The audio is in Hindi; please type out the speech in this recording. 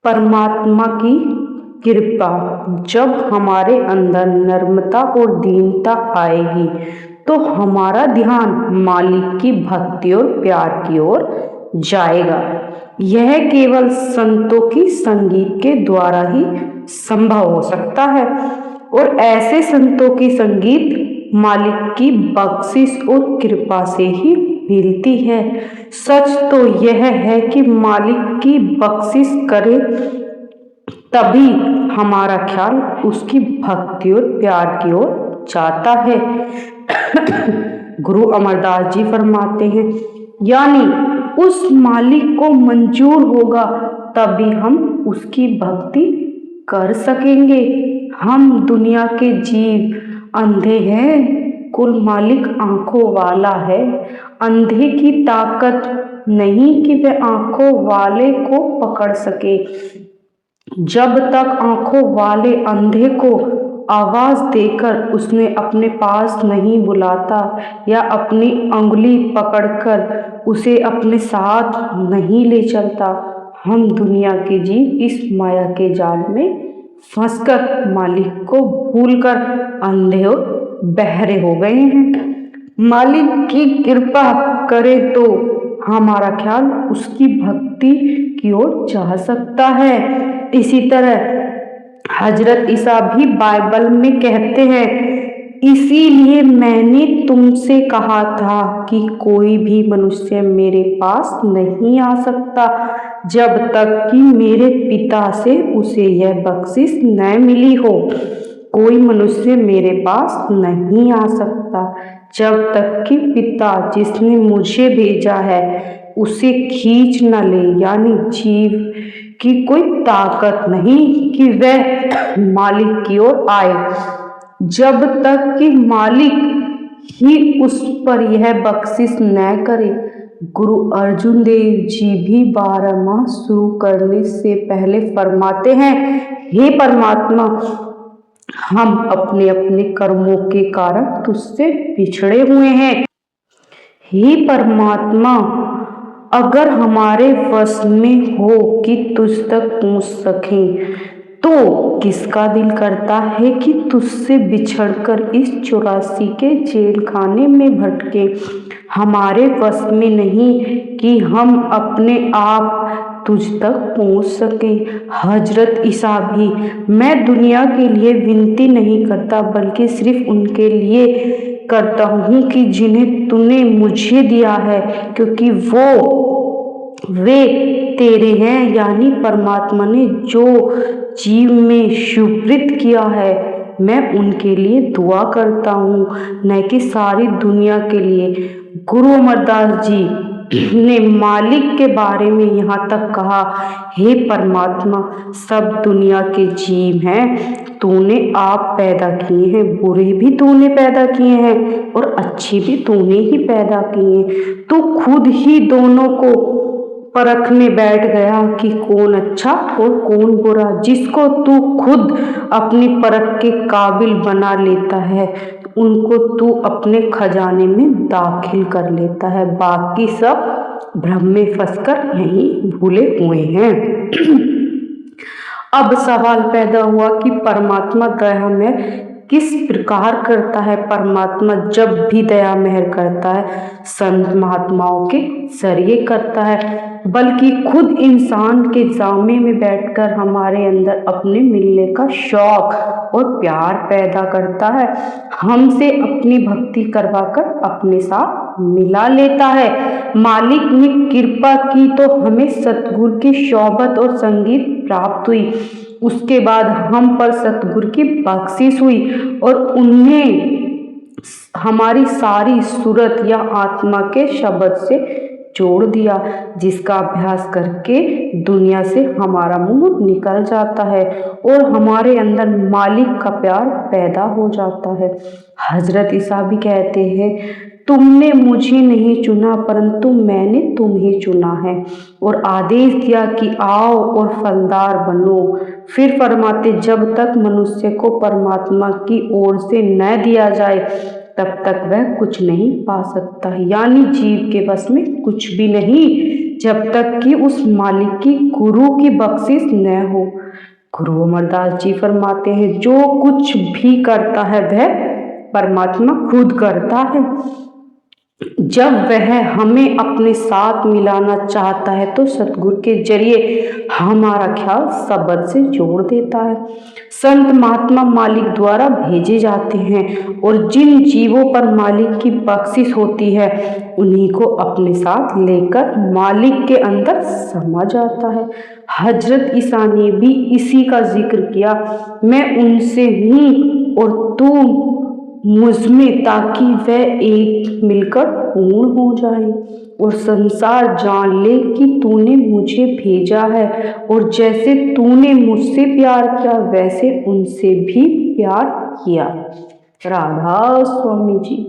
परमात्मा की कृपा। जब हमारे अंदर नम्रता और दीनता आएगी तो हमारा ध्यान मालिक की भक्ति और प्यार की ओर जाएगा। यह केवल संतों की संगीत के द्वारा ही संभव हो सकता है और ऐसे संतों की संगीत मालिक की बख्शिश और कृपा से ही मिलती है। सच तो यह है कि मालिक की बख्शिश करे तभी हमारा ख्याल उसकी भक्ति और प्यार की ओर जाता है। गुरु अमरदास जी फरमाते हैं, यानी उस मालिक को मंजूर होगा तभी हम उसकी भक्ति कर सकेंगे। हम दुनिया के जीव अंधे हैं, कुल मालिक आंखों वाला है। अंधे की ताकत नहीं कि वह आंखों वाले को पकड़ सके। जब तक आंखों वाले अंधे को आवाज देकर उसने अपने पास नहीं बुलाता या अपनी अंगुली पकड़कर उसे अपने साथ नहीं ले चलता, हम दुनिया के जीव इस माया के जाल में फंसकर मालिक को भूलकर अंधे और बहरे हो गए हैं। मालिक की कृपा करे तो हमारा ख्याल उसकी भक्ति की ओर जा सकता है। इसी तरह हजरत ईसा भी बाइबल में कहते हैं, इसीलिए मैंने तुमसे कहा था कि कोई भी मनुष्य मेरे पास नहीं आ सकता जब तक कि मेरे पिता से उसे यह बख्शिश न मिली हो। कोई मनुष्य मेरे पास नहीं आ सकता जब तक कि पिता जिसने मुझे भेजा है उसे खींच न ले। यानी जीव की कोई ताकत नहीं कि वह मालिक की ओर आए जब तक कि मालिक ही उस पर यह बख्शिश न करे। गुरु अर्जुन देव जी भी 12 माह शुरू करने से पहले फरमाते हैं, हे परमात्मा, हम अपने अपने कर्मों के कारण तुझसे बिछड़े हुए हैं। हे परमात्मा, अगर हमारे वश में हो कि तुझ तक पहुंच सकें तो किसका दिल करता है कि तुझसे बिछड़कर इस 84 के जेल खाने में भटके। हमारे वश में नहीं कि हम अपने आप तुझ तक पहुंच सके। हजरत ईसा भी, मैं दुनिया के लिए विनती नहीं करता बल्कि सिर्फ उनके लिए करता हूँ कि जिन्हें तूने मुझे दिया है, क्योंकि वे तेरे हैं। यानी परमात्मा ने जो जीव में सुकृत किया है मैं उनके लिए दुआ करता हूँ, न कि सारी दुनिया के लिए। गुरु अमरदास जी ने मालिक के बारे में यहाँ तक कहा, हे परमात्मा, सब दुनिया के जीव हैं, तूने आप पैदा किए हैं, बुरे भी तूने पैदा किए हैं और अच्छे भी तूने ही पैदा किए हैं। तू खुद ही दोनों को परखने बैठ गया कि कौन अच्छा और कौन बुरा। जिसको तू खुद अपनी परख के काबिल बना लेता है उनको तू अपने खजाने में दाखिल कर लेता है, बाकी सब भ्रम में फंसकर यहीं भूले हुए हैं। अब सवाल पैदा हुआ कि परमात्मा दया में किस प्रकार करता है। परमात्मा जब भी दया मेहर करता है संत महात्माओं के जरिए करता है, बल्कि खुद इंसान के जामे में बैठकर हमारे अंदर अपने मिलने का शौक और प्यार पैदा करता है। हमसे अपनी भक्ति करवाकर अपने साथ मिला लेता है। मालिक ने कृपा की तो हमें सतगुरु की शौबत और संगीत प्राप्त हुई। उसके बाद हम पर सतगुरु की बख्शिश हुई और उन्हें हमारी सारी सूरत या आत्मा के शब्द से जोड़ दिया, जिसका अभ्यास करके दुनिया से हमारा मुंह निकल जाता है और हमारे अंदर मालिक का प्यार पैदा हो जाता है। हजरत ईसा भी कहते हैं, तुमने मुझे नहीं चुना परंतु मैंने तुम्हें चुना है और आदेश दिया कि आओ और फलदार बनो। फिर फरमाते, जब तक मनुष्य को परमात्मा की ओर से न दिया जाए तब तक वह कुछ नहीं पा सकता। यानी जीव के बस में कुछ भी नहीं जब तक कि उस मालिक की गुरु की बख्शिश न हो। गुरु अमरदास जी फरमाते हैं, जो कुछ भी करता है वह परमात्मा खुद करता है। जब वह हमें अपने साथ मिलाना चाहता है तो सतगुरु के जरिए हमारा ख्याल शब्द से जोड़ देता है। संत महात्मा मालिक द्वारा भेजे जाते हैं और जिन जीवों पर मालिक की बख्शिश होती है उन्हीं को अपने साथ लेकर मालिक के अंदर समा जाता है। हजरत ईसा ने भी इसी का जिक्र किया, मैं उनसे हूँ और तू मुझमें, ताकि वह एक मिलकर पूर्ण हो जाए और संसार जान ले कि तूने मुझे भेजा है और जैसे तूने मुझसे प्यार किया वैसे उनसे भी प्यार किया। राधा स्वामी जी।